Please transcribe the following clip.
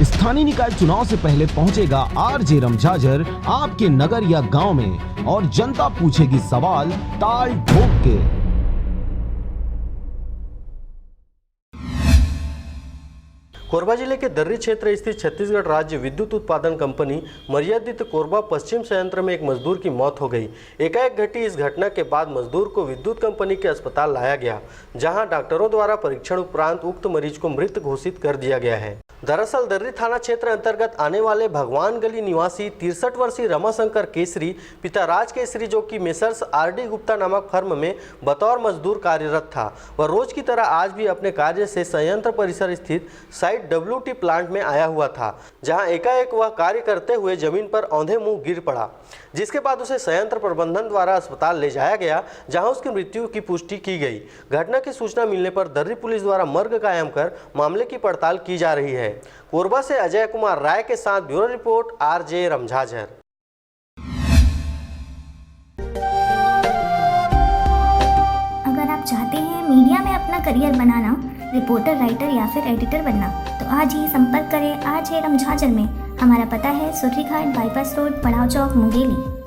स्थानीय निकाय चुनाव से पहले पहुंचेगा आरजे रमझाझर आपके नगर या गांव में और जनता पूछेगी सवाल ताल ठोक के। कोरबा जिले के दर्री क्षेत्र स्थित छत्तीसगढ़ राज्य विद्युत उत्पादन कंपनी मर्यादित कोरबा पश्चिम संयंत्र में एक मजदूर की मौत हो गई। एकाएक घटी इस घटना के बाद मजदूर को विद्युत कंपनी के अस्पताल लाया गया, जहां डॉक्टरों द्वारा परीक्षण उपरांत उक्त मरीज को मृत घोषित कर दिया गया है। दरअसल दर्री थाना क्षेत्र अंतर्गत आने वाले भगवान गली निवासी 63 वर्षीय रमाशंकर केसरी पिता राज केसरी, जो कि मेसर्स आरडी गुप्ता नामक फर्म में बतौर मजदूर कार्यरत था, वह रोज की तरह आज भी अपने कार्य से संयंत्र परिसर स्थित साइट WT प्लांट में आया हुआ था, जहां एकाएक वह कार्य करते हुए जमीन पर औंधे मुंह गिर पड़ा, जिसके बाद उसे संयंत्र प्रबंधन द्वारा अस्पताल ले जाया गया, जहां उसकी मृत्यु की पुष्टि की गई। घटना की सूचना मिलने पर दर्री पुलिस द्वारा मर्ग कायम कर मामले की पड़ताल की जा रही है। कोरबा से अजय कुमार राय के साथ ब्यूरो रिपोर्ट आरजे रमझाझर। अगर आप चाहते हैं मीडिया में अपना करियर बनाना, रिपोर्टर, राइटर या फिर एडिटर बनना, तो आज ही संपर्क करें आरजे रमझाझर में। हमारा पता है सुर्रीघाट बाईपास रोड, पड़ाव चौक, मुंगेली।